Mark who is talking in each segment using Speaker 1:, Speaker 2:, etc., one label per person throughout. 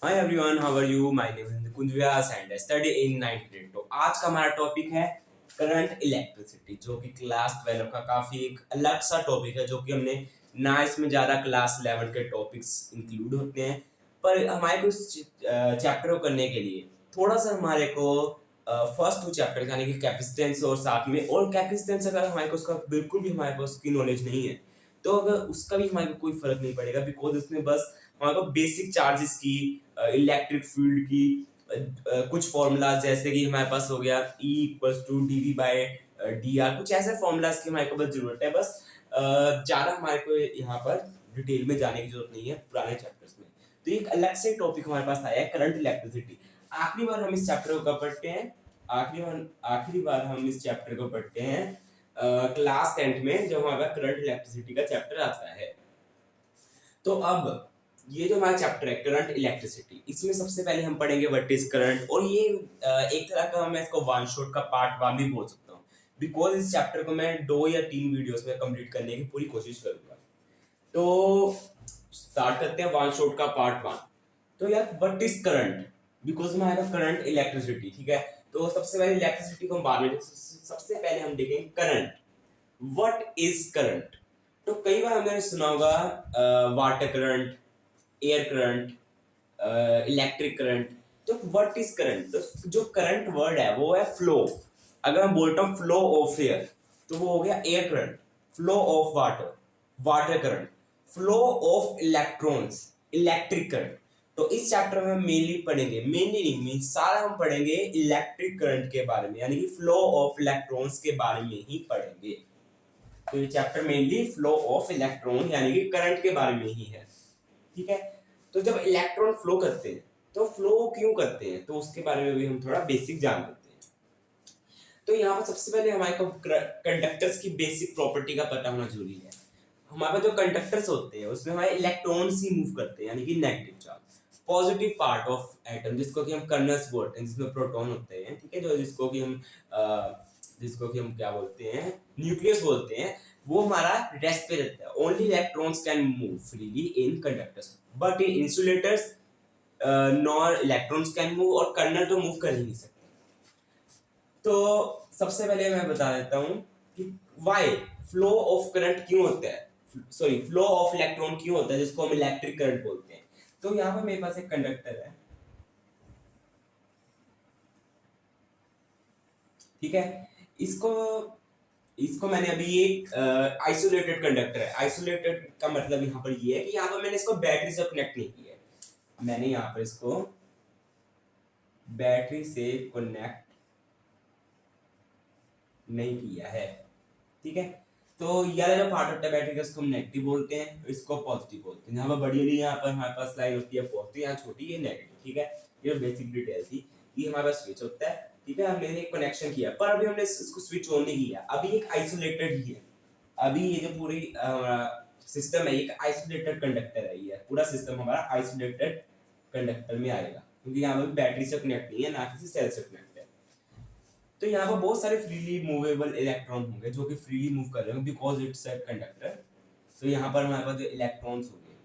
Speaker 1: Hi everyone, how are you? My name is Nikunj Vyas and I study in 9th grade. तो आज का हमारा topic है करंट इलेक्ट्रिसिटी, जो कि क्लास 12 का काफी एक अलग सा टॉपिक है, जो कि हमने ना इसमें ज्यादा क्लास 11 के टॉपिक्स इंक्लूड होते हैं। पर हमारे को इस चैप्टर को करने के लिए थोड़ा सा हमारे को फर्स्ट टू चैप्टर यानी कि कैपेसिटेंस और साथ में और कैपेसिटेंस अगर हमारे को उसका बिल्कुल भी हमारे पास उसकी नॉलेज नहीं है तो अगर उसका भी हमारे को कोई फर्क नहीं पड़ेगा, बिकॉज इसमें बस हमारे को बेसिक चार्जेस की, इलेक्ट्रिक फील्ड की कुछ फॉर्मूलाज, जैसे कि हमारे पास हो गया E equals to D V by D R, कुछ ऐसे फॉर्मूलाज की हमारे को बस जरूरत है। बस ज्यादा हमारे को यहाँ पर डिटेल में जाने की जरूरत नहीं है पुराने चैप्टर्स में। तो एक अलग से टॉपिक हमारे पास आया है, करंट इलेक्ट्रिसिटी। आखिरी बार हम इस चैप्टर को पढ़ते हैं, आखिरी बार हम इस चैप्टर को पढ़ते हैं क्लास 10th में, जब हमारा करंट इलेक्ट्रिसिटी का चैप्टर आता है। तो अब ये जो हमारा चैप्टर है करंट इलेक्ट्रिसिटी, इसमें सबसे पहले हम पढ़ेंगे व्हाट इज करंट। और ये एक तरह का मैं इसको वन शॉट का पार्ट 1 भी बोल सकता हूँ, बिकॉज इस चैप्टर को मैं 2 या 3 वीडियोस में कंप्लीट करने की पूरी कोशिश करूंगा। तो स्टार्ट करते हैं वन शॉट का पार्ट 1। तो यार व्हाट इज करंट, बिकॉज में आएगा करंट इलेक्ट्रिसिटी, ठीक है। तो सबसे पहले इलेक्ट्रिसिटी को हम बाद में, सबसे पहले हम देखेंगे करंट। What is current? तो कई बार हमने सुना होगा water current, air current, electric current. तो व्हाट इज करंट? तो जो करंट वर्ड है वो है फ्लो। अगर मैं बोलता हूँ फ्लो ऑफ एयर, तो वो हो गया air current. Flow of water, water current. Flow of electrons, electric current. तो इस चैप्टर में हम मेनली पढ़ेंगे, मेनली नहीं मीन सारा हम पढ़ेंगे इलेक्ट्रिक करंट के बारे में, यानी कि फ्लो ऑफ इलेक्ट्रॉन्स के बारे में ही पढ़ेंगे। तो ये chapter mainly flow of electron यानी कि करंट के बारे में ही है, ठीक है। तो जब इलेक्ट्रॉन फ्लो करते हैं तो फ्लो क्यों करते हैं, तो उसके बारे में भी हम थोड़ा बेसिक जान लेते हैं। तो यहाँ पर सबसे पहले हमारे को कंडक्टर्स की बेसिक प्रॉपर्टी का पता होना जरूरी है। हमारे जो कंडक्टर्स होते हैं उसमें हमारे इलेक्ट्रॉन्स ही मूव करते हैं, यानी कि negative charge. Positive part of atom, जिसको कि हम कर्नल्स बोलते हैं, जिसमें प्रोटॉन होते हैं, ठीक है, जो जिसको कि हम क्या बोलते हैं, न्यूक्लियस बोलते हैं, वो हमारा रेस्ट पे रहता है। Only electrons can move freely in conductors, but in insulators nor electrons can move, और कर्नल तो मूव कर ही नहीं सकते। तो सबसे पहले मैं बता देता हूँ कि वाई फ्लो ऑफ करंट क्यों होता है, सॉरी फ्लो ऑफ इलेक्ट्रॉन क्यों होता है, जिसको हम इलेक्ट्रिक करंट बोलते हैं। तो यहाँ पर मेरे पास एक कंडक्टर है, ठीक है। इसको इसको मैंने अभी एक आइसोलेटेड कंडक्टर है। आइसोलेटेड का मतलब यहाँ पर ये है कि यहाँ पर मैंने इसको बैटरी से कनेक्ट नहीं किया है, मैंने यहाँ पर इसको बैटरी से कनेक्ट नहीं किया है, ठीक है। तो यह जो पार्ट होता है बैटरी का, इसको हम नेगेटिव बोलते हैं, इसको पॉजिटिव बोलते हैं। यहाँ पर बड़ी वाली यहाँ पर हमारे पास लाइन होती है पॉजिटिव, यहाँ छोटी है नेगेटिव, ठीक है। ये बेसिक डिटेल थी। ये हमारे पास स्विच होता है, ठीक है। हमने एक कनेक्शन किया, पर अभी हमने इसको स्विच ऑन नहीं किया, अभी एक आइसोलेटेड ही है। अभी ये जो पूरी सिस्टम है, एक आइसोलेटेड कंडक्टर है, ये पूरा सिस्टम हमारा आइसोलेटेड कंडक्टर में आएगा, क्योंकि यहाँ पर बैटरी से कनेक्ट नहीं है, ना किसी सेल से कनेक्ट है। तो यहाँ पर बहुत सारे फ्रीली मूवेबल इलेक्ट्रॉन होंगे जो कि फ्रीली मूव कर रहे होंगे, बिकॉज इट्स अ कंडक्टर। तो यहाँ पर हमारे पास जो इलेक्ट्रॉन्स होंगे,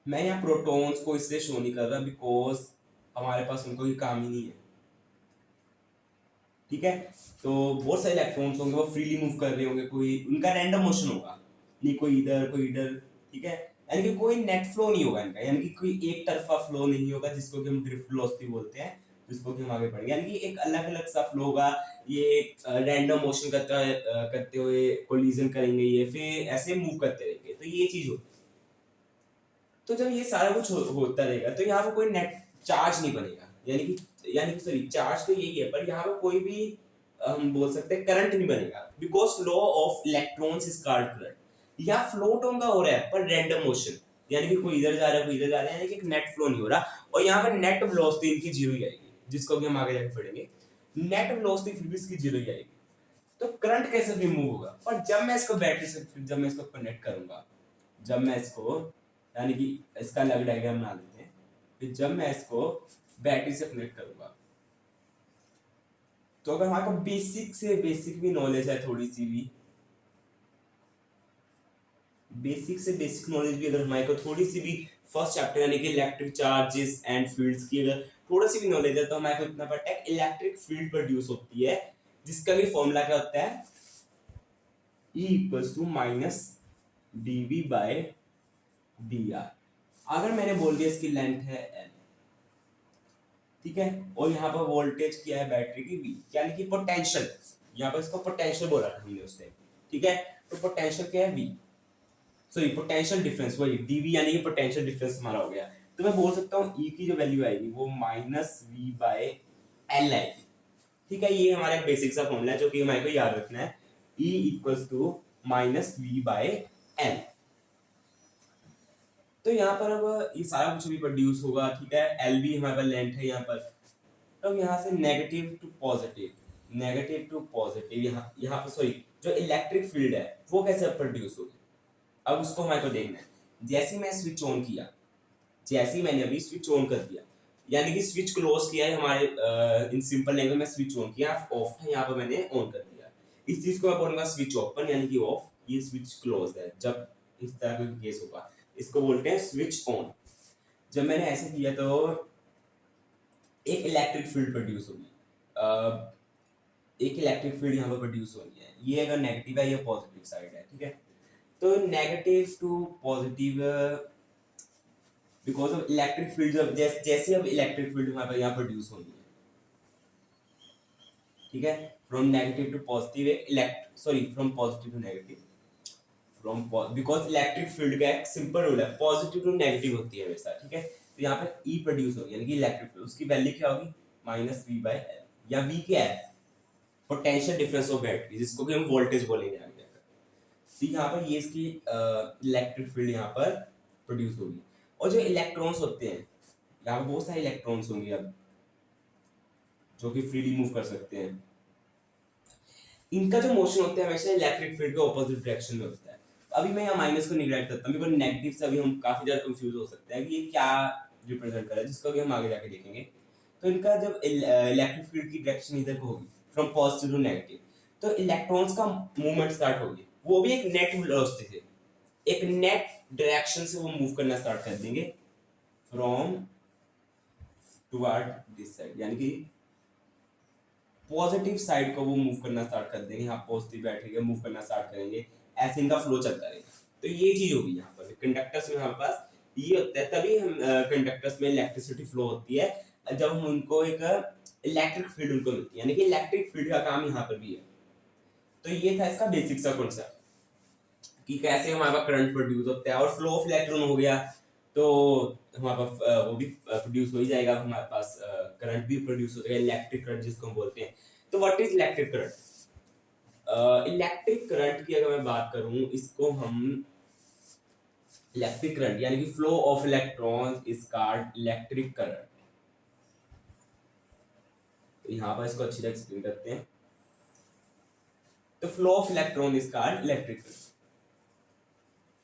Speaker 1: मैं यहाँ प्रोटॉन्स को इससे शो नहीं कर रहा, बिकॉज हमारे पास उनको ही काम ही नहीं है, ठीक है। तो बहुत सारे इलेक्ट्रॉन्स होंगे, वो फ्रीली मूव कर रहे होंगे, कोई उनका रैंडम मोशन होगा, नहीं कोई इधर कोई इधर, ठीक है। यानी कि कोई नेट फ्लो नहीं होगा इनका, यानी कि कोई एक तरफा फ्लो नहीं होगा, जिसको कि हम ड्रिफ्ट वेलोसिटी बोलते हैं, जिसको कि हम आगे पढ़ेंगे। यानी कि एक अलग अलग सा फ्लो होगा, ये रैंडम मोशन करते हुए कोलिजन करेंगे, ये फिर ऐसे मूव करते रहेंगे, तो ये चीज होती है। तो जब ये सारा कुछ होता रहेगा तो यहाँ पर कोई नेट चार्ज नहीं बनेगा, यानी कि सॉरी चार्ज तो यही है, पर यहाँ पर कोई भी हम बोल सकते हैं करंट नहीं बनेगा, because flow of electrons is called current. या फ्लोट होगा हो रहा है पर रैंडम मोशन, यानी कि कोई इधर जा रहा है कोई इधर जा रहा है, यानी कि नेट फ्लो नहीं हो रहा। और यहाँ पर नेट वेलोसिटी इनकी जीरो ही आएगी, जिसको भी हम आगे जाके पढ़ेंगे। नेट वेलोसिटी फिर भी इसकी जीरो ही आएगी। तो करंट कैसे भी मूव होगा, और जब मैं इसको बैटरी से, जब मैं इसको कनेक्ट करूंगा, जब मैं इसको, यानी कि इसका अलग डायग्राम बना लेते हैं, फिर जब मैं इसको बैटरी से कनेक्ट करूंगा, तो अगर हमारे को बेसिक से बेसिक भी नॉलेज है, थोड़ी सी भी बेसिक से बेसिक नॉलेज भी अगर हमारे को थोड़ी सी भी फर्स्ट चैप्टर यानी कि इलेक्ट्रिक चार्जेस एंड फील्ड्स की अगर थोड़ा सी भी नॉलेज है तो हमारे को इतना पता है इलेक्ट्रिक फील्ड प्रोड्यूस होती है जिसका भी फॉर्मूला क्या होता है E equals to minus dv by dr। अगर मैंने बोल दिया इसकी लेंथ है L, ठीक है, और यहाँ पर वोल्टेज क्या है बैटरी की V, यानी कि पोटेंशियल, यहाँ पर इसको पोटेंशियल बोला था हमने उस टाइम, ठीक है, तो पोटेंशियल क्या है V, सॉरी पोटेंशियल डिफरेंस वही dv यानी कि पोटेंशियल डिफरेंस हमारा हो गया। तो मैं बोल सकता हूँ E की जो वैल्यू आएगी वो माइनस वी बाय एल आएगी, ठीक है। ये हमारा एक बेसिक सा फॉर्मूला है जो कि हमारे को याद रखना है, E equals to minus V by L. तो यहाँ पर अब ये सारा कुछ भी प्रोड्यूस होगा, ठीक है, एल भी हमारे पास लेंथ है यहाँ पर। तो यहाँ से negative to positive, negative to positive, यहाँ पर सॉरी जो इलेक्ट्रिक फील्ड है वो कैसे प्रोड्यूस होगी, अब उसको हमारे को देखना है। जैसे मैं स्विच ऑन किया, जैसे ही मैंने अभी स्विच ऑन कर दिया, यानी कि स्विच क्लोज किया है हमारे इन सिंपल लैंग्वेज में स्विच ऑन किया, ऑफ था, यहाँ पर मैंने ऑन कर दिया। इस चीज को मैं बोलूंगा स्विच ओपन यानी कि ऑफ, ये स्विच क्लोज है। जब इस तरह का केस होगा इसको बोलते हैं स्विच ऑन। जब मैंने ऐसे किया तो एक इलेक्ट्रिक फील्ड प्रोड्यूस होगी, एक इलेक्ट्रिक फील्ड यहाँ पर प्रोड्यूस होनी है। ये अगर नेगेटिव है ये पॉजिटिव साइड है, ठीक है। तो negative to positive because of electric field, जब जैसे अब इलेक्ट्रिक फील्ड हमारे पास यहाँ प्रोड्यूस होनी है, ठीक है, from negative to positive elect sorry from positive to negative, from because electric field का एक सिंपल रूल है, पॉजिटिव टू नेगेटिव होती है हमेशा, ठीक है। तो यहाँ पे ई प्रोड्यूस होगी यानी कि इलेक्ट्रिक फील्ड, उसकी वैल्यू क्या होगी माइनस वी बाय एल, या वी क्या है पोटेंशियल डिफरेंस ऑफ बैटरी, जिसको कि हम वोल्टेज बोलेंगे आगे जाकर। तो यहाँ पर ये इसकी इलेक्ट्रिक फील्ड यहाँ पर प्रोड्यूस होगी। और जो इलेक्ट्रॉन्स होते हैं यहाँ पर बहुत सारे इलेक्ट्रॉन्स होंगे अब जो कि फ्रीली मूव कर सकते हैं, इनका जो मोशन होता है हमेशा इलेक्ट्रिक फील्ड के ऑपोजिट डायरेक्शन में होता है। अभी मैं यहाँ माइनस को निगलेक्ट करता हूँ बिकॉज नेगेटिव से अभी हम काफी ज्यादा कंफ्यूज हो सकते हैं कि ये क्या रिप्रेजेंट कर रहा है, जिसको भी हम आगे जाके देखेंगे। तो इनका जब इलेक्ट्रिक फील्ड की डायरेक्शन इधर को होगी फ्रॉम पॉजिटिव टू नेगेटिव, तो इलेक्ट्रॉन्स का मूवमेंट स्टार्ट होगी, वो भी एक नेट वेलोसिटी से, एक नेट डायरेक्शन से वो मूव करना स्टार्ट कर देंगे फ्रॉम टुवर्ड दिस साइड, यानी कि पॉजिटिव साइड को वो मूव करना स्टार्ट कर देंगे, यहाँ पॉजिटिव बैटरी मूव करना स्टार्ट करेंगे, ऐसे इनका फ्लो चलता रहेगा। तो ये चीज होगी यहाँ पर कंडक्टर्स में हमारे पास ये होता है, तभी हम कंडक्टर्स में इलेक्ट्रिसिटी फ्लो होती है जब हम उनको एक इलेक्ट्रिक फील्ड उनको मिलती है, यानी कि इलेक्ट्रिक फील्ड का काम यहाँ पर भी है। तो ये था इसका बेसिक सा कॉन्सेप्ट कि कैसे हमारे पास करंट प्रोड्यूस होता है, और फ्लो ऑफ इलेक्ट्रॉन हो गया तो हमारे पास वो भी प्रोड्यूस हो ही जाएगा, हमारे पास करंट भी प्रोड्यूस हो जाएगा, इलेक्ट्रिक करंट जिसको हम बोलते हैं। तो what is electric current? Electric current की अगर मैं बात करूं, इसको हम इलेक्ट्रिक करंट यानी कि flow of electron is called electric current. तो यहाँ पर इसको अच्छी तरह एक्सप्लेन करते हैं। तो flow of electron is called electric current,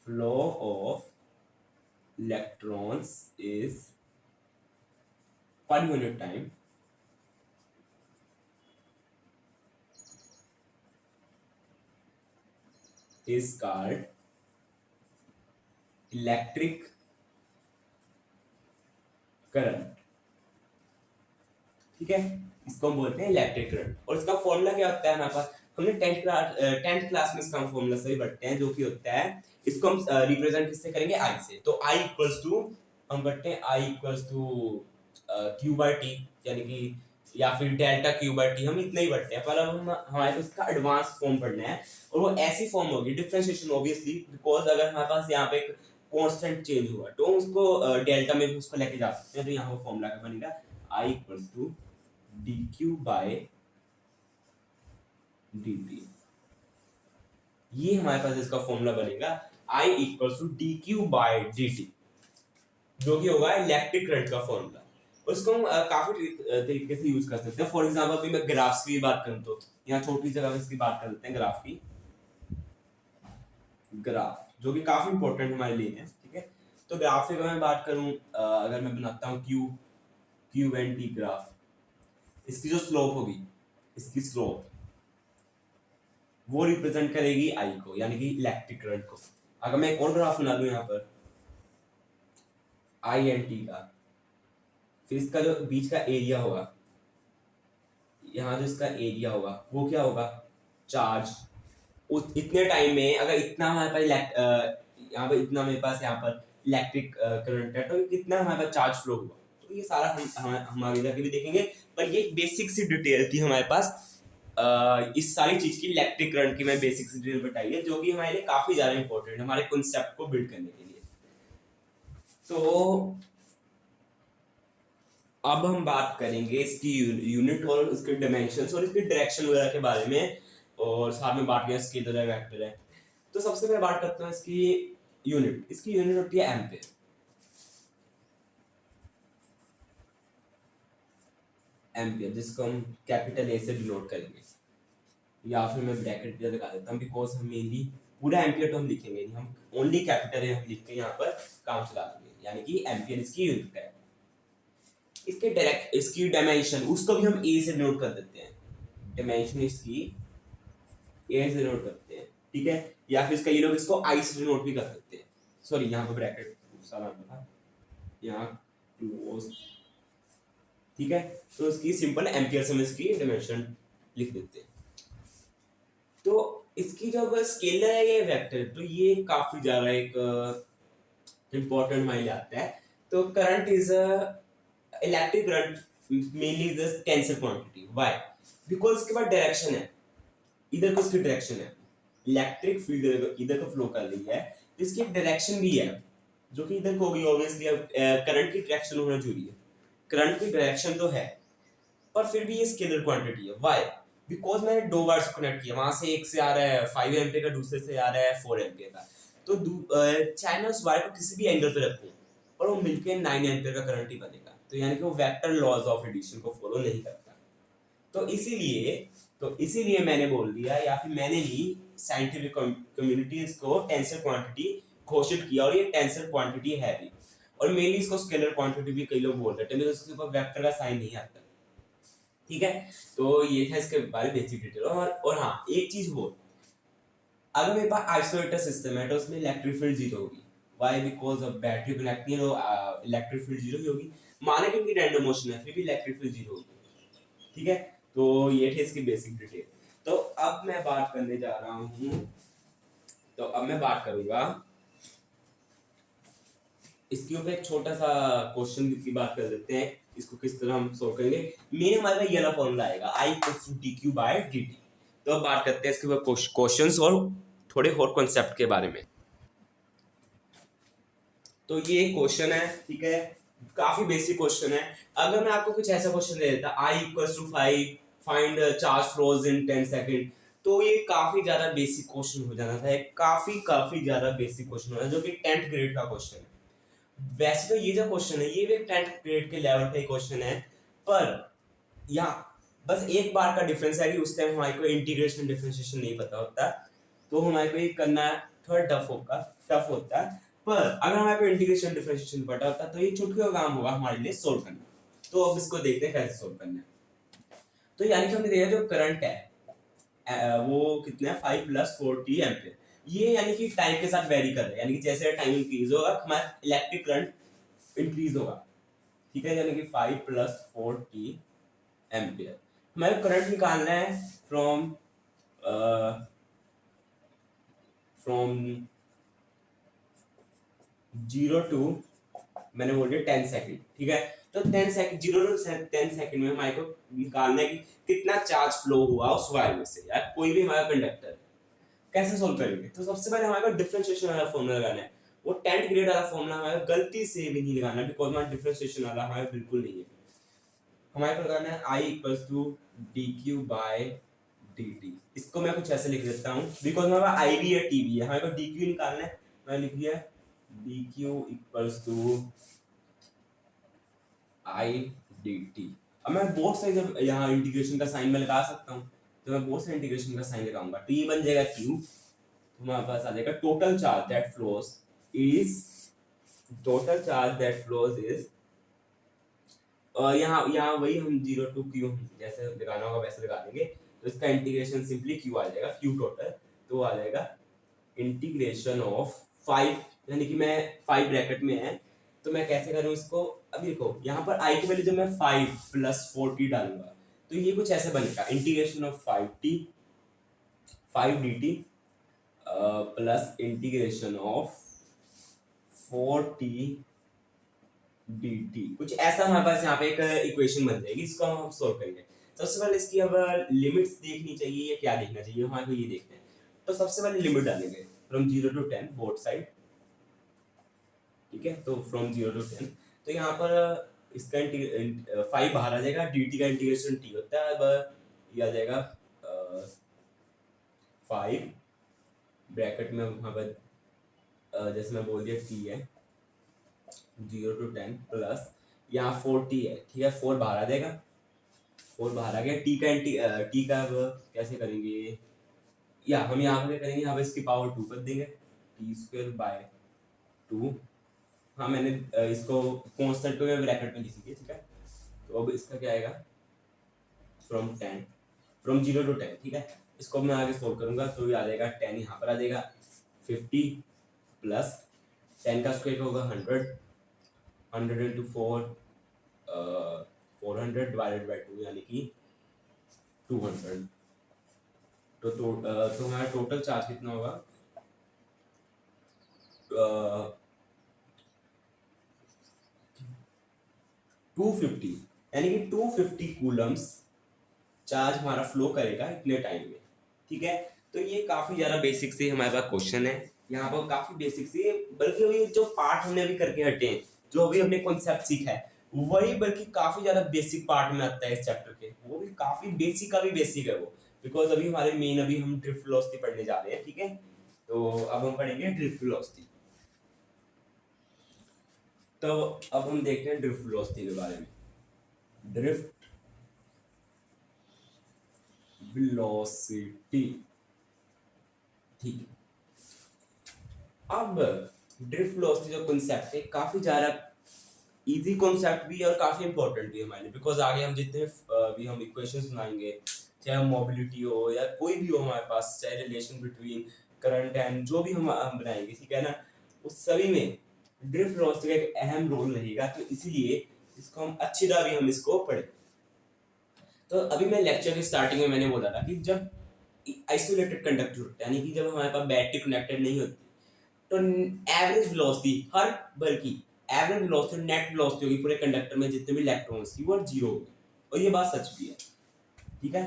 Speaker 1: flow of electrons is per unit time is called electric current, ठीक है, इसको हम बोलते हैं इलेक्ट्रिक करंट। और इसका फॉर्मूला क्या होता है हमारे पास, हमने 10th क्लास में इसका फॉर्मूला सही पढ़ते हैं, जो कि होता है, इसको हम रिप्रेजेंट किससे करेंगे आई से। तो आई इक्वल्स टू हम पढ़ते हैं I equals to Q by T, यानी कि या फिर डेल्टा क्यू बाय टी, हम इतना ही पढ़ते हैं, पर अब हम हमारे पास इसका एडवांस फॉर्म पढ़ना है, और वो ऐसी फॉर्म होगी डिफरेंशिएशन ऑब्वियसली, बिकॉज अगर हमारे पास यहाँ पे एक कांस्टेंट चेंज हुआ तो उसको डेल्टा में भी उसको लेके जा सकते हैं। तो यहाँ वो फॉर्मूला क्या बनेगा I equals to dq by dt, ये हमारे पास इसका फॉर्मूला बनेगा I equals to dq by dt, जो कि होगा इलेक्ट्रिक करंट का फॉर्मूला। और इसको हम काफी तरीके से यूज कर सकते हैं। फॉर एग्जांपल अभी मैं ग्राफ्स की बात करूं तो यहाँ छोटी जगह में इसकी बात कर लेते हैं ग्राफ की, ग्राफ जो कि काफी इंपॉर्टेंट हमारे लिए है, ठीक है। तो ग्राफ की अगर मैं बात करूं, अगर मैं बनाता हूं क्यू एंड टी ग्राफ, इसकी जो स्लोप होगी, इसकी स्लोप वो रिप्रेजेंट करेगी आई को, यानी कि इलेक्ट्रिक करंट को। अगर मैं एक और ग्राफ बना दूं यहाँ पर आई एन टी का, फिर इसका जो बीच का एरिया होगा, यहाँ जो इसका एरिया होगा वो क्या होगा, चार्ज। उस इतने टाइम में अगर इतना हमारे पास यहाँ पर इतना मेरे पास यहाँ पर इलेक्ट्रिक करंट है, तो कितना हमारे पास चार्ज फ्लो हुआ, तो ये सारा हम आगे जाके भी देखेंगे। पर ये बेसिक सी डिटेल थी हमारे पास इस सारी चीज की, इलेक्ट्रिक करंट की मैं बेसिक सी डिटेल बताई है, जो कि हमारे लिए काफी ज्यादा इंपॉर्टेंट है हमारे कॉन्सेप्ट को बिल्ड करने के लिए। तो अब हम बात करेंगे इसकी यूनिट और उसके डायमेंशंस और इसकी डायरेक्शन वगैरह के बारे में, और साथ में बात करें स्केलर है वेक्टर है। तो सबसे पहले बात करते हैं इसकी यूनिट। इसकी यूनिट होती है एम्पेयर। एम्पियर जिसको हम कैपिटल ए से डिनोट करेंगे, या फिर मैं ब्रैकेट भी लगा देता हूँ, बिकॉज हम मेनली पूरा एम्पियर तो हम लिखेंगे नहीं, हम ओनली कैपिटल ए हम लिख के यहाँ पर काम चला देंगे, यानी कि एम्पियर इसकी यूनिट है। इसके डायरेक्ट इसकी डायमेंशन उसको भी हम ए से डिनोट कर देते हैं, डायमेंशन इसकी ए से डिनोट करते हैं, ठीक है। या फिर इसका ये लोग इसको आई से डिनोट भी कर देते हैं, सॉरी यहाँ पर ब्रैकेट सारा था यहाँ क्लोज, ठीक है। तो इसकी सिंपल एम्पियर से हम इसकी डायमेंशन लिख देते हैं। तो इसकी जब स्केलर है ये वेक्टर, तो ये काफी ज्यादा एक इंपॉर्टेंट माइल आता है। तो current is electric current mainly is the tensor quantity, why, because इसके बाद डायरेक्शन है, इधर को इसकी डायरेक्शन है, इलेक्ट्रिक फील्ड इधर को फ्लो कर रही है, तो इसकी एक डायरेक्शन भी है जो कि इधर को होगी ऑब्वियसली। करंट की डायरेक्शन होना जरूरी है, करंट की डायरेक्शन तो है, पर फिर भी ये स्केलर क्वांटिटी है, व्हाई, बिकॉज मैंने दो बार से कनेक्ट किया, वहां से एक से आ रहा है 5 एम्पियर का, दूसरे से आ रहा है 4 एम्पियर का। तो चाहे मैं उस वायर को किसी भी एंगल पे रखूं, पर वो मिलके 9 एम्पियर का करंट ही बनेगा, तो यानी कि वो वेक्टर लॉज ऑफ एडिशन को फॉलो नहीं करता। तो इसीलिए मैंने बोल दिया, या फिर मैंने ही साइंटिफिक कम्युनिटी इसको टेंसर क्वांटिटी घोषित किया, और ये टेंसर क्वांटिटी है भी, और मेनली इसको स्केलर क्वांटिटी भी कई लोग बोलते हैं, बिकॉज इसके ऊपर वेक्टर का साइन नहीं आता, ठीक है। तो ये था इसके बारे में बेसिक डिटेल। और हाँ एक चीज हो, अगर मेरे पास आइसोलेटर सिस्टम है तो उसमें इलेक्ट्रिक फील्ड जीरो होगी, व्हाई, बिकॉज अब बैटरी कनेक्ट नहीं है तो इलेक्ट्रिक फील्ड जीरो ही होगी, माने कि इनकी रैंडम मोशन है फिर भी इलेक्ट्रिक फील्ड जीरो होगी, ठीक है। तो ये थे इसकी बेसिक डिटेल। तो अब मैं बात करने जा रहा हूँ, तो अब मैं बात करूंगा इसके ऊपर एक छोटा सा क्वेश्चन की बात कर लेते हैं, इसको किस तरह हम सॉल्व करेंगे। मेरे हमारे पास ये वाला फॉर्मूला आएगा I = dq/dt। तो अब बात करते हैं इसके ऊपर क्वेश्चंस और थोड़े और कॉन्सेप्ट के बारे में। तो ये क्वेश्चन है, ठीक है, काफी बेसिक क्वेश्चन है। अगर मैं आपको कुछ ऐसा क्वेश्चन दे देता I = 5 find charge flows in 10 second, तो ये काफी ज्यादा बेसिक क्वेश्चन हो जाना था, काफी ज्यादा बेसिक क्वेश्चन हो, जो कि 10th ग्रेड का क्वेश्चन है। वैसे तो ये जो क्वेश्चन है ये भी 10th ग्रेड के लेवल का क्वेश्चन है, पर यहाँ बस एक बार का डिफरेंस है कि उस टाइम हमारे को इंटीग्रेशन डिफरेंशिएशन नहीं पता होता, तो हमारे को ये करना थोड़ा टफ होता है। पर अगर हमारे को इंटीग्रेशन डिफरेंशिएशन पता होता तो ये चुटकी का काम होगा हमारे लिए सोल्व करना। तो अब इसको देखते हैं कैसे सोल्व करना है। तो यानी कि हमने देखा जो करंट है वो कितना है 5 + 40 एम्पियर, ये यानी कि टाइम के साथ वेरी कर रहा है, यानी कि जैसे टाइम इंक्रीज होगा हमारा इलेक्ट्रिक करंट इंक्रीज होगा, ठीक है। यानी कि 5 + 40 एम्पियर हमें करंट निकालना है फ्रॉम फ्रॉम 0 टू, मैंने बोल दिया 10 सेकंड, ठीक है। तो 10 सेकंड 0 टू 10 सेकंड में हमारे को निकालना है कि कितना चार्ज फ्लो हुआ उस वायर में से, या कोई भी हमारा कंडक्टर। कैसे सोल्व करेंगे, तो सबसे पहले हमारे को डिफरेंशिएशन वाला फॉर्मूला लगाना है। वो 10th ग्रेड वाला फॉर्मूला हमारे गलती से भी नहीं लगाना, बिकॉज हमारा डिफरेंशिएशन वाला हमारे बिल्कुल नहीं है। हमारे को लगाना है I = dq/dt। इसको मैं कुछ ऐसे लिख देता हूँ, बिकॉज हमारे पास I भी है T भी है, हमारे को dq निकालना है। मैं लिख दिया dq = I dt। अब मैं बोथ साइड जब यहाँ इंटीग्रेशन का साइन में लगा सकता हूँ, तो मैं बोथ साइड इंटीग्रेशन का साइन लगाऊंगा, तो ये बन जाएगा q, तो हमारे पास आ जाएगा total charge that flows is और यहाँ वही हम 0 टू q जैसे लगाना होगा वैसे लगा देंगे। तो इसका इंटीग्रेशन सिंपली q आ जाएगा, q टोटल, तो आ जाएगा इंटीग्रेशन ऑफ 5, यानी कि मैं 5 ब्रैकेट में है, तो मैं कैसे करूं इसको। अभी देखो यहाँ पर आई की वैल्यू जब मैं 5 + 4t डालूंगा तो ये कुछ ऐसे बनेगा, integration of 5 dt plus integration of 4t dt, कुछ ऐसा हमारे पास यहाँ पे एक इक्वेशन बन जाएगी, इसको हम सॉल्व करेंगे। सबसे पहले इसकी अब लिमिट्स देखनी चाहिए या क्या देखना चाहिए, हमारे को ये देखना है। तो सबसे पहले लिमिट डालेंगे फ्रॉम 0 to 10 बोथ साइड, ठीक है। तो फ्रॉम 0 to 10, तो यहाँ पर इसका 5 बाहर आ जाएगा, dt का इंटीग्रेशन t होता है। अब ये आ जाएगा 5 ब्रैकेट में वहाँ पर जैसे मैं बोल दिया t है 0 to 10 प्लस यहाँ 4t है, ठीक है। 4 बाहर आ जाएगा, 4 बाहर आ गया। t का अब कैसे करेंगे, या हम यहाँ पे करेंगे, यहाँ पे इसकी पावर 2 कर देंगे, t² / 2। हाँ मैंने इसको कांस्टेंट को मैं ब्रैकेट में लिख दिया, ठीक है। तो अब इसका क्या आएगा, फ्रॉम 0 to 10, ठीक है। इसको मैं आगे सोल्व करूंगा तो ये आ जाएगा 10, यहाँ पर आ जाएगा 50 प्लस 10 का स्क्वायर होगा 100, 100 into 4 400 डिवाइडेड बाय 2 यानी कि 200। तो हमारा टोटल चार्ज कितना होगा, 250, यानी कि 250 कूलम्स चार्ज हमारा फ्लो करेगा इतने टाइम में, ठीक है। तो ये काफी ज्यादा बेसिक से हमारे पास क्वेश्चन है, यहाँ पर काफी बेसिक से, बल्कि ये जो पार्ट हमने अभी करके हटे हैं, जो अभी हमने कॉन्सेप्ट सीखा है वही बल्कि काफी ज्यादा बेसिक पार्ट में आता है इस चैप्टर के, वो भी काफी बेसिक का भी बेसिक है वो। बिकॉज अभी हमारे मेन अभी हम ड्रिफ्ट वेलोसिटी पढ़ने जा रहे हैं, ठीक है। तो अब हम पढ़ेंगे ड्रिफ्ट वेलोसिटी। तो अब हम देखते हैं ड्रिफ्ट वेलोसिटी के बारे में। ड्रिफ्ट वेलोसिटी, ठीक है। अब ड्रिफ्ट वेलोसिटी जो कॉन्सेप्ट है काफी ज्यादा इजी कॉन्सेप्ट भी है और काफी इंपॉर्टेंट भी है हमारे लिए, बिकॉज आगे हम जितने भी हम इक्वेशंस बनाएंगे, चाहे मोबिलिटी हो या कोई भी हो हमारे पास, चाहे रिलेशन बिटवीन करंट एंड जो भी हम बनाएंगे, ठीक है ना, उस सभी में ड्रिफ्ट वेलोसिटी का एक अहम रोल रहेगा। तो इसीलिए इसको हम अच्छी तरह भी हम इसको पढ़ें। तो अभी मैं लेक्चर की स्टार्टिंग में मैंने बोला था कि जब आइसोलेटेड कंडक्टर होता है, यानी कि जब हमारे पास बैटरी कनेक्टेड नहीं होती, तो एवरेज वेलोसिटी हर बल्कि एवरेज वेलोसिटी नेट वेलोसिटी होगी पूरे कंडक्टर में जितने भी इलेक्ट्रॉन्स की, वो 0 होगी। और ये बात सच भी है, ठीक है।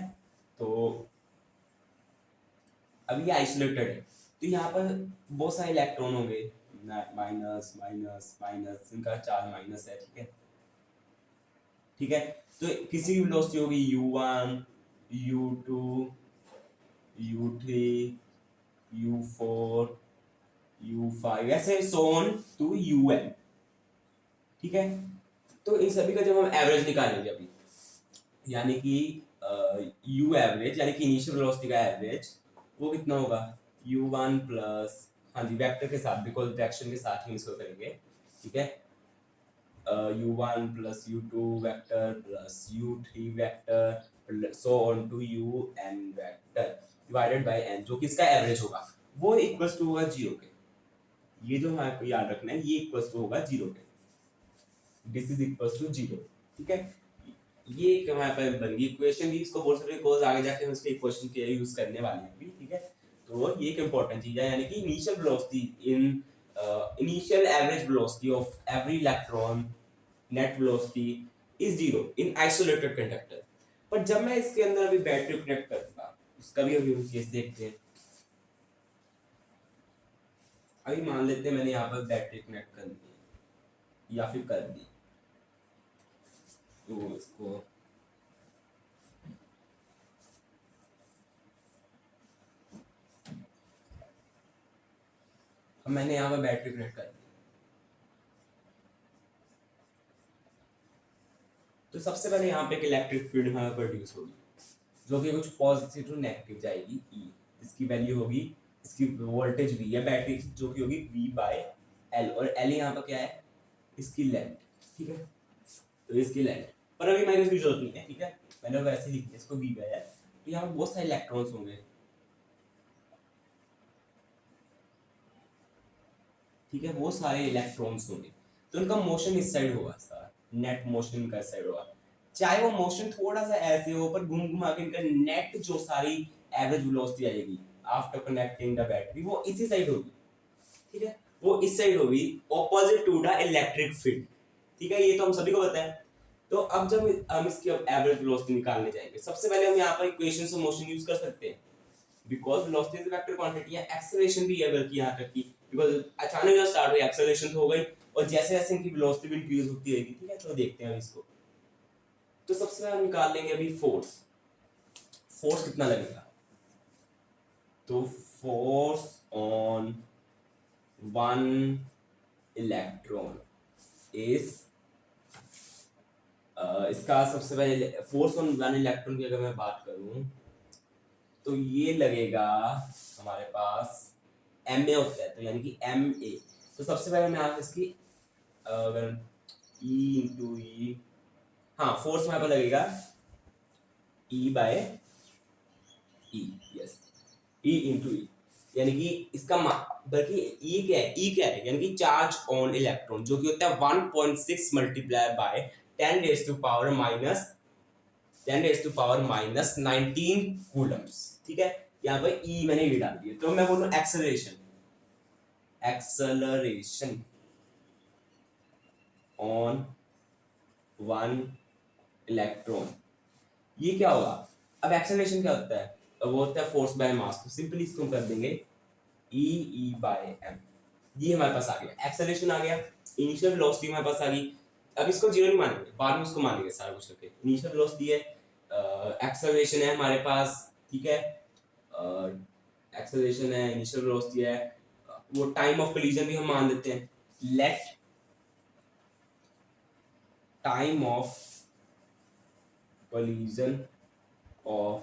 Speaker 1: तो अब ये आइसोलेटेड है, तो यहाँ पर बहुत सारे इलेक्ट्रॉन होंगे, माइनस माइनस माइनस, इनका चार्ज माइनस है, ठीक है, ठीक है। तो किसी की वेलोसिटी होगी u1 u2 u3 u4 u5 ऐसे सोन टू un, ठीक है। तो इन सभी का जब हम एवरेज निकालेंगे अभी, यानी कि u एवरेज यानी कि इनिशियल वेलोसिटी का एवरेज, वो कितना होगा u1 प्लस, हाँ जी वेक्टर के साथ, बिकॉज डायरेक्शन के साथ ही इसको करेंगे, ठीक है। u1 plus u2 vector plus u3 vector so on to un vector divided by n, जो कि इसका एवरेज होगा, वो इक्वल्स टू होगा 0 के। ये जो हमारे को याद रखना है, ये इक्वल्स टू होगा 0 के, दिस इज इक्वल्स टू 0, ठीक है। ये एक हमारे पास बन गई इक्वेशन भी, इसको बोल सकते हैं बिकॉज आगे जाके हम इसके इक्वेशन के यूज करने वाले हैं अभी, ठीक है। तो ये एक इंपॉर्टेंट चीज है, यानी कि initial velocity in initial average velocity of every electron net velocity is 0 in isolated conductor. पर जब मैं इसके अंदर अभी बैटरी कनेक्ट करूंगा, उसका भी अभी हम केस देखते हैं। अभी मान लेते हैं मैंने यहाँ पर बैटरी कनेक्ट कर दी या फिर कर दी, तो इसको मैंने यहाँ पर बैटरी कनेक्ट कर दी, तो सबसे पहले यहाँ पे एक इलेक्ट्रिक फील्ड हमारे प्रोड्यूस होगी, जो कि कुछ पॉजिटिव टू नेगेटिव जाएगी ई। इसकी वैल्यू होगी, इसकी वोल्टेज वी है बैटरी की, जो कि होगी वी बाय एल, और एल यहाँ पर क्या है, इसकी लेंथ, ठीक है। तो इसकी लेंथ पर अभी माइनस की जरूरत नहीं है, ठीक है, मैंने वैसे लिख दिया इसको वी बाय एल। तो यहाँ पर बहुत सारे इलेक्ट्रॉन्स होंगे, ठीक है, वो सारे इलेक्ट्रॉन्स होंगे, तो उनका मोशन इस साइड होगा, सारा नेट मोशन इनका इस साइड होगा। चाहे वो मोशन थोड़ा सा ऐसे हो, पर घूम घुमा के इनका नेट जो सारी एवरेज वेलोसिटी आएगी आफ्टर कनेक्टिंग द बैटरी, वो इसी साइड होगी। ठीक है, वो इस साइड होगी, opposite to the electric field. ठीक है, ये तो हम सभी को पता है। तो अब जब हम इसकी अब एवरेज वेलोसिटी निकालने जाएंगे, सबसे पहले हम यहाँ पर इक्वेशन ऑफ मोशन यूज कर सकते हैं, because velocity is vector quantity है। एक्सेलरेशन भी है बल्कि यहाँ तक की, बिकॉज अचानक जब स्टार्ट हुई एक्सेलरेशन तो हो गई, और जैसे जैसे इनकी वेलोसिटी भी इंक्रीज होती रहेगी। ठीक है, तो देखते हैं इसको। तो सबसे पहले हम निकाल लेंगे अभी फोर्स। फोर्स कितना लगेगा, तो force on one electron is, इसका सबसे पहले फोर्स ऑन वन इलेक्ट्रॉन की अगर मैं बात करूं, तो ये लगेगा हमारे पास एम ए होता है, तो यानी कि एम ए। तो सबसे पहले मैं आप इसकी अगर ई इंटू ई, हाँ फोर्स हमारे पास लगेगा E by E, yes, E into E, यानी कि इसका बल्कि ई क्या है, ई क्या है, यानी कि चार्ज ऑन इलेक्ट्रॉन, जो कि होता है 1.6 multiply by 10 raise to power minus 10 raise to power minus 19 coulombs. ठीक है, यहाँ पर ई मैंने ये डाल दिया। तो मैं बोलूँ acceleration, acceleration on one electron, ये क्या होगा। अब एक्सेलरेशन क्या होता है, वो होता है फोर्स बाय मास। तो सिंपली इसको हम कर देंगे ई ई बाय एम, ये हमारे पास आ गया, एक्सेलरेशन आ गया, इनिशियल वेलोसिटी हमारे पास आ गई। अब इसको जीरो नहीं मानेंगे, बाद में उसको मानेंगे सारा कुछ करके। इनिशियल वेलोसिटी है, एक्सेलरेशन है हमारे पास, ठीक है, एक्सेलरेशन है, इनिशियल वेलोसिटी है, वो टाइम ऑफ कोलिजन भी हम मान देते हैं। Let time of collision of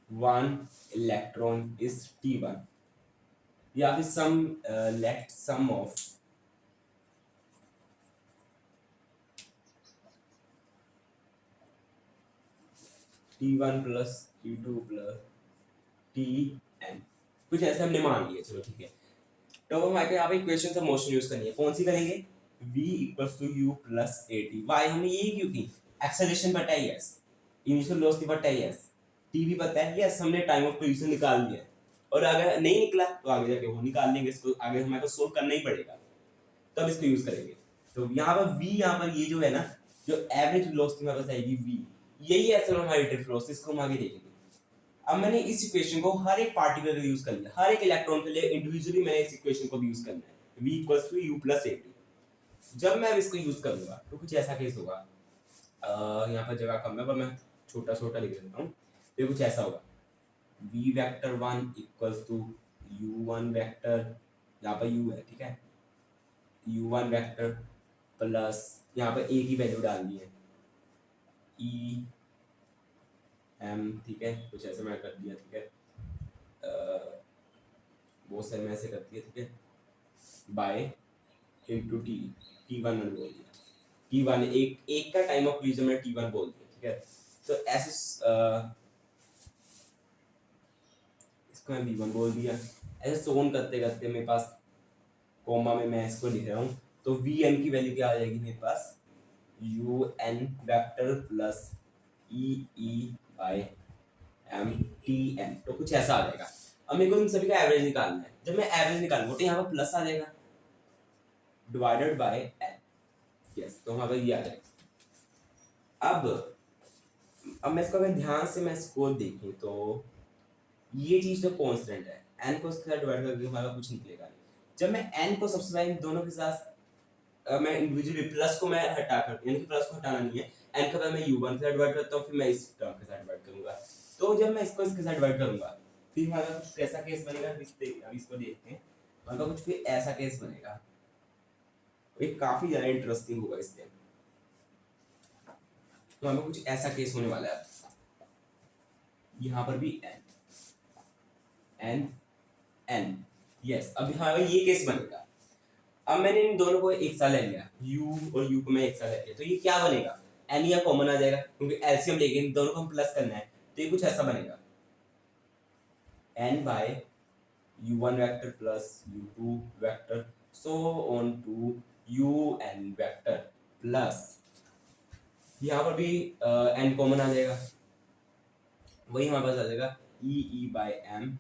Speaker 1: one electron is T1, या फिर sum let sum of T1 plus T2 plus Tn, कुछ ऐसे हमने मान लिया। चलो ठीक है, तो हमारे यहाँ पे इक्वेशन ऑफ मोशन यूज करनी है, कौन सी करेंगे, v equals to u plus at। Why हमने ये क्यों की, एक्सेलरेशन पता है यस, इनिशियल वेलोसिटी पता है यस, t भी पता है यस, हमने टाइम ऑफ कोलिजन निकाल लिया है। और अगर नहीं निकला तो आगे जाके वो निकाल लेंगे, इसको आगे हमारे को सोल्व करना ही पड़ेगा, तब इसको यूज करेंगे। तो यहाँ पर v, यहाँ पर ये जो है ना, जो एवरेज वेलोसिटी हमारे पास आएगी v, यही एक्सेलरेटेड वेलोसिटी, इसको हम आगे देखेंगे। अब मैंने इस इक्वेशन को हर एक पार्टिकल के लिए यूज कर लिया, हर एक इलेक्ट्रॉन के लिए इंडिविजुअली मैंने इस इक्वेशन को भी यूज करना है, v equals to u plus at। जब मैं इसको यूज करूंगा तो कुछ ऐसा केस होगा, यहाँ पर जगह कम है पर मैं छोटा छोटा लिख देता हूँ। तो कुछ ऐसा होगा, v vector 1 equals to u1 vector, यहाँ पर u है, ठीक है, u1 वेक्टर प्लस यहाँ पर a की वैल्यू डालनी है e m, ठीक है, कुछ ऐसे मैं कर दिया, ठीक है, बहुत सारे मैं ऐसे कर दिया, ठीक है, बाय इंटू टी, T1 मैंने बोल दिया, T1 एक का टाइम ऑफ कोलिजन में T1 बोल दिया, ठीक है। तो ऐसे इसको मैं V1 बोल दिया, ऐसे सोन करते करते मेरे पास कोमा में मैं इसको लिख रहा हूँ, तो Vn की वैल्यू क्या आ जाएगी मेरे पास, UN vector plus EE by MTN, तो कुछ ऐसा आ जाएगा। अब मेरे को इन सभी का एवरेज निकालना है, जब मैं एवरेज निकालूंगा तो यहाँ पर प्लस आ जाएगा डिवाइडेड बाय n, यस, तो वहां पर ये आ जाएगा। अब मैं इसको अगर ध्यान से मैं इसको देखूं तो ये चीज तो कांस्टेंट है, n को इसके साथ डिवाइड करके हमारा कुछ निकलेगा नहीं। जब मैं n को सबसे पहले इन दोनों के साथ मैं इंडिविजुअली प्लस को मैं हटा कर, यानी कि प्लस को हटाना नहीं है, n का पहले मैं u1 के साथ डिवाइड करता हूँ, फिर मैं इस टर्म के साथ डिवाइड करूंगा। तो जब मैं इसको इसके साथ डिवाइड करूंगा फिर हमारा कुछ कैसा केस बनेगा, अब इसको देखते हैं, हमारा कुछ फिर ऐसा केस बनेगा, ये काफी ज्यादा इंटरेस्टिंग होगा इससे। तो हमें कुछ ऐसा केस होने वाला है, यहाँ पर भी n यस। अब यहाँ पर ये केस बनेगा। अब मैंने इन दोनों को एक साथ ले लिया, u और u को मैं एक साथ ले लिया, तो ये क्या बनेगा, n यहाँ कॉमन आ जाएगा क्योंकि एलसीएम लेके इन दोनों को हम प्लस करना है, तो ये कुछ ऐसा बनेगा n by u1 vector plus u2 vector so on to un vector plus यहाँ पर भी n कॉमन आ जाएगा, वही हमारे पास आ जाएगा e by M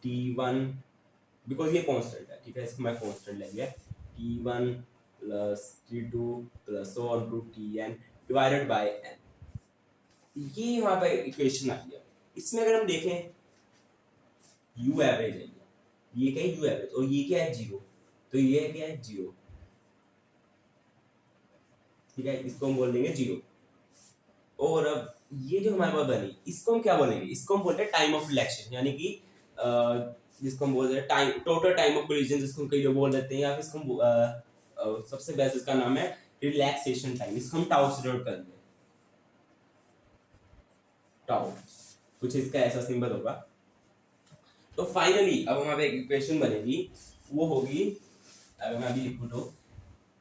Speaker 1: t1 because ये कांस्टेंट है, ठीक है, इसको मैं कांस्टेंट लेंगे t1 plus t2 plus so on to tn divided by n। ये यहाँ पे इक्वेशन आ गया। इसमें अगर हम देखें u एवरेज है, ये क्या है u एवरेज, और ये क्या है जीरो, तो ये क्या है जीरो, ठीक है, इसको हम बोल देंगे जीरो। और अब ये जो हमारे पास बनी इसको हम क्या बोलेंगे, इसको हम बोलते हैं टाइम ऑफ रिलेक्शन, यानी कि जिसको हम बोलते हैं time total time of collision, जिसको हम कई लोग बोल देते हैं, या फिर इसको हम सबसे बेस्ट इसका नाम है रिलैक्सेशन टाइम, इसको हम टाउ से डिनोट करेंगे, टाउ कुछ इसका ऐसा सिंबल होगा। तो फाइनली अब हमारे एक इक्वेशन बनेगी, वो होगी, अगर मैं अभी लिखूं तो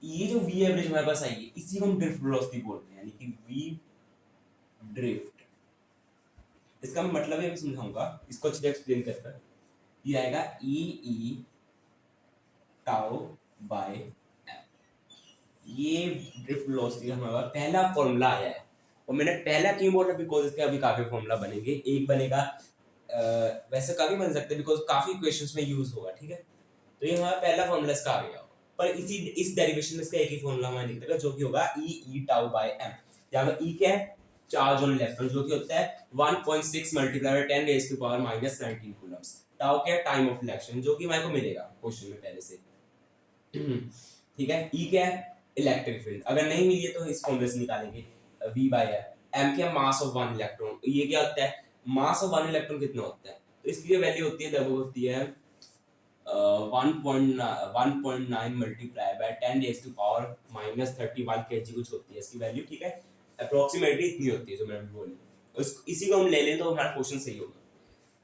Speaker 1: ये जो v एवरेज हमारे पास आई है इसी को हम ड्रिफ्ट वेलोसिटी बोलते हैं, यानी कि v ड्रिफ्ट। इसका मतलब है, मैं समझाऊंगा इसको अच्छे से एक्सप्लेन करकर। ये आएगा e टाउ बाय m, ये ड्रिफ्ट वेलोसिटी का हमारा पहला फॉर्मूला आया है। और मैंने पहला क्यों बोला, बिकॉज इसके अभी काफी फॉर्मूला बनेंगे, एक बनेगा वैसे काफी बन सकते हैं बिकॉज काफी क्वेश्चंस में यूज होगा, ठीक है। तो ये हमारा पहला फॉर्मूला इसका आ गया, पर इस डेरिवेशन में इसका एक ही फॉर्मूला हमें लिख देगा, जो कि होगा e टाउ बाय m। यहाँ पे e क्या है, चार्ज ऑन इलेक्ट्रॉन, जो कि होता है 1.6 multiply by 10 raise to power -19 coulombs. Tau क्या है, टाइम ऑफ इलेक्शन, जो कि हमारे को मिलेगा क्वेश्चन में पहले से, ठीक है। e क्या है, इलेक्ट्रिक फील्ड, अगर नहीं मिली है तो इस फॉर्मूले से निकालेंगे v बाय m क्या, मास ऑफ वन इलेक्ट्रॉन, ये क्या होता है, मास ऑफ वन इलेक्ट्रॉन कितना होता है, तो इसकी जो वैल्यू होती है लगभग होती है 1.9 multiply by 10 raise to power -31 kg कुछ होती है इसकी वैल्यू, ठीक है, अप्रोक्सीमेटली इतनी होती है जो मैंने बोली। इसी को हम ले लें तो हमारा क्वेश्चन सही होगा।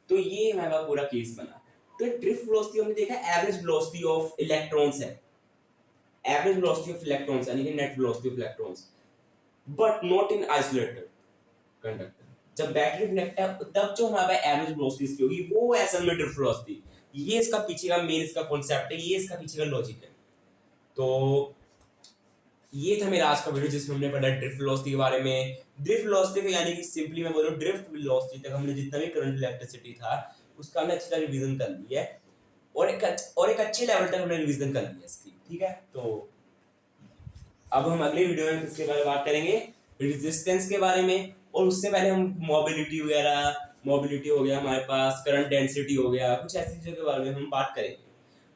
Speaker 1: तो ये हमारा पूरा केस बना। तो ड्रिफ्ट वेलोसिटी हमने देखा एवरेज वेलोसिटी ऑफ इलेक्ट्रॉन्स है, एवरेज वेलोसिटी ऑफ इलेक्ट्रॉन्स यानी कि net velocity of electrons, but not in isolated conductor. जब बैटरी कनेक्ट है तब जो हमारे पास एवरेज वेलोसिटी इसकी होगी वो है असल में ड्रिफ्ट वेलोसिटी। ये इसका पीछे का मेन इसका कॉन्सेप्ट है, ये इसका पीछे का लॉजिक है। तो ये था मेरा आज का वीडियो जिसमें हमने पढ़ा ड्रिफ्ट वेलोसिटी के बारे में। ड्रिफ्ट वेलोसिटी को यानी कि सिंपली मैं बोलूं ड्रिफ्ट वेलोसिटी तक हमने जितना भी करंट इलेक्ट्रिसिटी था उसका हमने अच्छी तरह रिवीजन कर लिया है, और एक अच्छे लेवल तक हमने रिवीजन कर लिया इसकी, ठीक है। तो अब हम अगले वीडियो में किसके बारे में बात करेंगे, रेजिस्टेंस के बारे में, और उससे पहले हम मोबिलिटी वगैरह, मोबिलिटी हो गया हमारे पास, करंट डेंसिटी हो गया, कुछ ऐसी चीजों के बारे में हम बात करेंगे।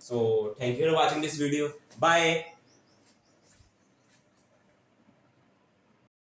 Speaker 1: So thank you for watching this video, bye.